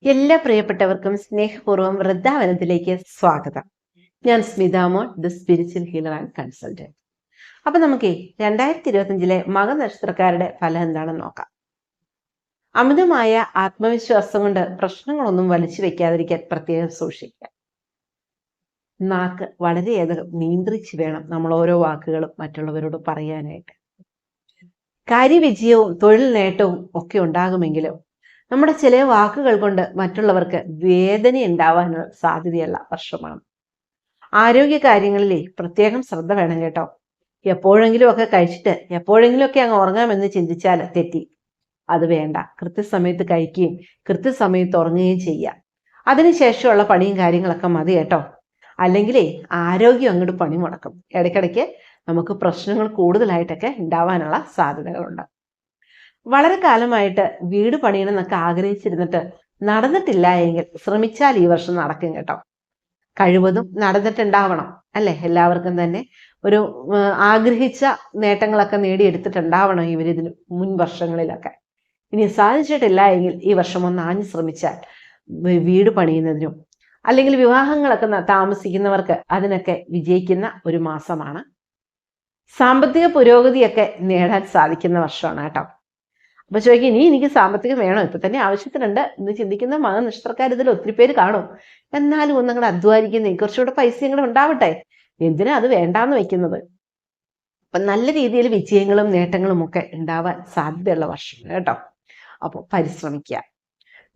എല്ലാ പ്രിയപ്പെട്ടവർക്കും സ്നേഹപൂർവ്വം വൃന്ദാവനത്തിലേക്ക് സ്വാഗതം. ഞാൻ Smithamon, the spiritual healer and consultant. അപ്പൊ നമുക്കേ 2025 മകനക്ഷത്രക്കാരുടെ ഫലം എന്താണെന്ന് നോക്കാം. അമിതമായ ആത്മവിശ്വാസം കൊണ്ട് പ്രശ്നങ്ങളൊന്നും വലിച്ചു വെക്കാതിരിക്കാൻ പ്രത്യേകം സൂക്ഷിക്കുക. നാക്ക് വളരെയധികം നിയന്ത്രിച്ച് വേണം നമ്മൾ ഓരോ വാക്കുകളും മറ്റുള്ളവരോട് പറയാനായിട്ട്. കാര്യവിജയവും തൊഴിൽ നേട്ടവും ഒക്കെ ഉണ്ടാകുമെങ്കിലും നമ്മുടെ ചില വാക്കുകൾ കൊണ്ട് മറ്റുള്ളവർക്ക് വേദന ഉണ്ടാവാനുള്ള സാധ്യതയുള്ള വർഷമാണ്. ആരോഗ്യ കാര്യങ്ങളിലെ പ്രത്യേകം ശ്രദ്ധ വേണം കേട്ടോ. എപ്പോഴെങ്കിലും ഒക്കെ കഴിച്ചിട്ട് എപ്പോഴെങ്കിലും ഒക്കെ അങ്ങ് ഉറങ്ങാമെന്ന് ചിന്തിച്ചാൽ തെറ്റി. അത് വേണ്ട. കൃത്യസമയത്ത് കഴിക്കുകയും കൃത്യസമയത്ത് ഉറങ്ങുകയും ചെയ്യുക. അതിനുശേഷമുള്ള പണിയും കാര്യങ്ങളൊക്കെ മതി കേട്ടോ. അല്ലെങ്കിലേ ആരോഗ്യം അങ്ങോട്ട് പണി മുടക്കും. ഇടയ്ക്കിടയ്ക്ക് നമുക്ക് പ്രശ്നങ്ങൾ കൂടുതലായിട്ടൊക്കെ ഉണ്ടാവാനുള്ള സാധ്യതകളുണ്ട്. വളരെ കാലമായിട്ട് വീട് പണിയണം എന്നൊക്കെ ആഗ്രഹിച്ചിരുന്നിട്ട് നടന്നിട്ടില്ല എങ്കിൽ ശ്രമിച്ചാൽ ഈ വർഷം നടക്കും കേട്ടോ. കഴിവതും നടന്നിട്ടുണ്ടാവണം അല്ലെ? എല്ലാവർക്കും തന്നെ ഒരു ആഗ്രഹിച്ച നേട്ടങ്ങളൊക്കെ നേടിയെടുത്തിട്ടുണ്ടാവണം ഇവരിതിന് മുൻ വർഷങ്ങളിലൊക്കെ. ഇനി സാധിച്ചിട്ടില്ല എങ്കിൽ ഈ വർഷം ഒന്ന് ആഞ്ഞു ശ്രമിച്ചാൽ വീട് പണിയുന്നതിനും അല്ലെങ്കിൽ വിവാഹങ്ങളൊക്കെ താമസിക്കുന്നവർക്ക് അതിനൊക്കെ വിജയിക്കുന്ന ഒരു മാസമാണ്. സാമ്പത്തിക പുരോഗതിയൊക്കെ നേടാൻ സാധിക്കുന്ന വർഷമാണ് കേട്ടോ. അപ്പൊ ചോദിക്കും, ഇനി എനിക്ക് സാമ്പത്തികം വേണോ? ഇപ്പൊ തന്നെ ആവശ്യത്തിനുണ്ട് എന്ന് ചിന്തിക്കുന്ന മകനക്ഷത്രക്കാർ ഇതിൽ ഒത്തിരി പേര് കാണും. എന്നാലും ഒന്ന് അങ്ങോട്ട് അധ്വാനിക്കുന്നേ, കുറച്ചുകൂടെ പൈസ ഇങ്ങോട്ട് ഉണ്ടാവട്ടെ. എന്തിനാ അത് വേണ്ടാന്ന് വെക്കുന്നത്? അപ്പൊ നല്ല രീതിയിൽ വിജയങ്ങളും നേട്ടങ്ങളും ഒക്കെ ഉണ്ടാവാൻ സാധ്യതയുള്ള വർഷം കേട്ടോ. അപ്പോൾ പരിശ്രമിക്കുക.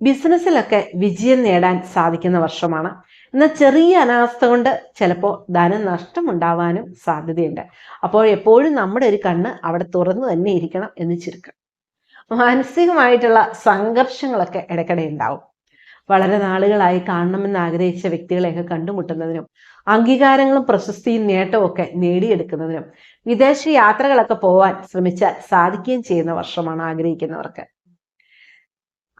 ബിസിനസ്സിലൊക്കെ വിജയം നേടാൻ സാധിക്കുന്ന വർഷമാണ്. എന്നാൽ ചെറിയ അനാസ്ഥ കൊണ്ട് ചിലപ്പോൾ ധനനഷ്ടം ഉണ്ടാവാനും സാധ്യതയുണ്ട്. അപ്പോൾ എപ്പോഴും നമ്മുടെ ഒരു കണ്ണ് അവിടെ തുറന്നു തന്നെ ഇരിക്കണം എന്ന് ചുരുക്കം. മാനസികമായിട്ടുള്ള സംഘർഷങ്ങളൊക്കെ ഇടയ്ക്കിടെ ഉണ്ടാവും. വളരെ നാളുകളായി കാണണമെന്ന് ആഗ്രഹിച്ച വ്യക്തികളെയൊക്കെ കണ്ടുമുട്ടുന്നതിനും അംഗീകാരങ്ങളും പ്രശസ്തിയും നേട്ടവും ഒക്കെ നേടിയെടുക്കുന്നതിനും വിദേശ യാത്രകളൊക്കെ പോവാൻ ശ്രമിച്ചാൽ സാധിക്കുകയും ചെയ്യുന്ന വർഷമാണ് ആഗ്രഹിക്കുന്നവർക്ക്.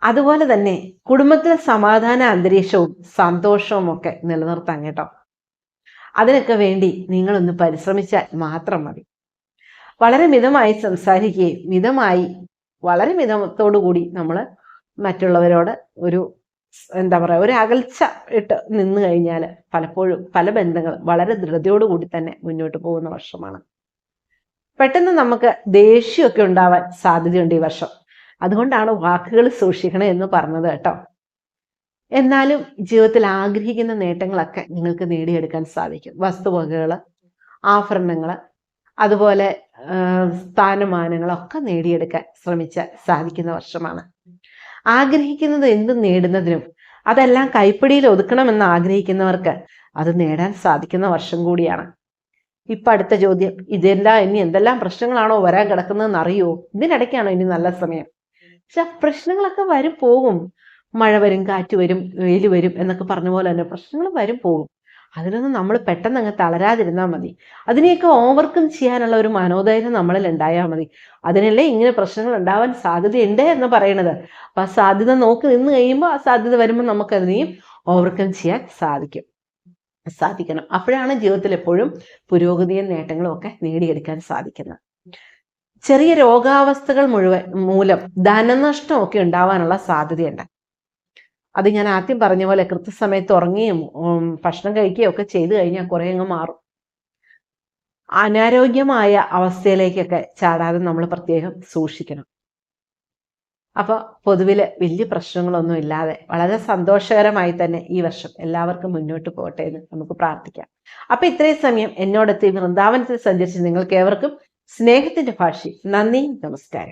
അതുപോലെ തന്നെ കുടുംബത്തിലെ സമാധാന അന്തരീക്ഷവും സന്തോഷവും ഒക്കെ നിലനിർത്താൻ കേട്ടോ. അതിനൊക്കെ വേണ്ടി നിങ്ങളൊന്ന് പരിശ്രമിച്ചാൽ മാത്രം മതി. വളരെ മിതമായി സംസാരിക്കുകയും വളരെ മിതത്തോടു കൂടി നമ്മൾ മറ്റുള്ളവരോട് ഒരു ഒരു അകൽച്ച ഇട്ട് നിന്ന് കഴിഞ്ഞാൽ പലപ്പോഴും പല ബന്ധങ്ങളും വളരെ ദൃഢതയോടുകൂടി തന്നെ മുന്നോട്ട് പോകുന്ന വർഷമാണ്. പെട്ടെന്ന് നമുക്ക് ദേഷ്യമൊക്കെ ഉണ്ടാവാൻ സാധ്യതയുണ്ട് ഈ വർഷം. അതുകൊണ്ടാണ് വാക്കുകൾ സൂക്ഷിക്കണം എന്ന് പറഞ്ഞത് കേട്ടോ. എന്നാലും ജീവിതത്തിൽ ആഗ്രഹിക്കുന്ന നേട്ടങ്ങളൊക്കെ നിങ്ങൾക്ക് നേടിയെടുക്കാൻ സാധിക്കും. വസ്തുവകകൾ, ആഭരണങ്ങൾ, അതുപോലെ സ്ഥാനമാനങ്ങളൊക്കെ നേടിയെടുക്കാൻ ശ്രമിച്ചാൽ സാധിക്കുന്ന വർഷമാണ്. ആഗ്രഹിക്കുന്നത് എന്തും നേടുന്നതിനും അതെല്ലാം കൈപ്പിടിയിൽ ഒതുക്കണമെന്ന് ആഗ്രഹിക്കുന്നവർക്ക് അത് നേടാൻ സാധിക്കുന്ന വർഷം കൂടിയാണ്. ഇപ്പൊ അടുത്ത ചോദ്യം, ഇതെല്ലാം ഇനി എന്തെല്ലാം പ്രശ്നങ്ങളാണോ വരാൻ കിടക്കുന്നതെന്ന് അറിയോ? ഇതിനിടയ്ക്കാണോ ഇനി നല്ല സമയം? പക്ഷെ പ്രശ്നങ്ങളൊക്കെ വരും പോകും. മഴ വരും, കാറ്റ് വരും, വെയിൽ വരും എന്നൊക്കെ പറഞ്ഞ പോലെ തന്നെ പ്രശ്നങ്ങൾ വരും പോകും. അതിനൊന്നും നമ്മൾ പെട്ടെന്ന് അങ്ങ് തളരാതിരുന്നാൽ മതി. അതിനെയൊക്കെ ഓവർകം ചെയ്യാനുള്ള ഒരു മനോധൈര്യം നമ്മളിൽ ഉണ്ടായാൽ മതി. അതിനല്ലേ ഇങ്ങനെ പ്രശ്നങ്ങൾ ഉണ്ടാവാൻ സാധ്യതയുണ്ട് എന്ന് പറയുന്നത്. അപ്പൊ ആ സാധ്യത നോക്കി നിന്ന് കഴിയുമ്പോൾ ആ സാധ്യത വരുമ്പോൾ നമുക്ക് അതിനെയും ഓവർകം ചെയ്യാൻ സാധിക്കണം. അപ്പോഴാണ് ജീവിതത്തിൽ എപ്പോഴും പുരോഗതിയും നേട്ടങ്ങളും ഒക്കെ നേടിയെടുക്കാൻ സാധിക്കുന്നത്. ചെറിയ രോഗാവസ്ഥകൾ മൂലം ധനനഷ്ടമൊക്കെ ഉണ്ടാവാനുള്ള സാധ്യതയുണ്ട്. അത് ഞാൻ ആദ്യം പറഞ്ഞ പോലെ കൃത്യസമയത്ത് ഉറങ്ങുകയും ഭക്ഷണം കഴിക്കുകയും ഒക്കെ ചെയ്തു കഴിഞ്ഞാൽ കുറെ അങ്ങ് മാറും. അനാരോഗ്യമായ അവസ്ഥയിലേക്കൊക്കെ ചാടാതെ നമ്മൾ പ്രത്യേകം സൂക്ഷിക്കണം. അപ്പൊ പൊതുവില് വലിയ പ്രശ്നങ്ങളൊന്നും ഇല്ലാതെ വളരെ സന്തോഷകരമായി തന്നെ ഈ വർഷം എല്ലാവർക്കും മുന്നോട്ട് പോകട്ടെ എന്ന് നമുക്ക് പ്രാർത്ഥിക്കാം. അപ്പൊ ഇത്രയും സമയം എന്നോടൊത്ത് വൃന്ദാവനത്തിൽ സഞ്ചരിച്ച് നിങ്ങൾക്ക് ഏവർക്കും സ്നേഹത്തിന്റെ ഭാഷ. നന്ദി, നമസ്കാരം.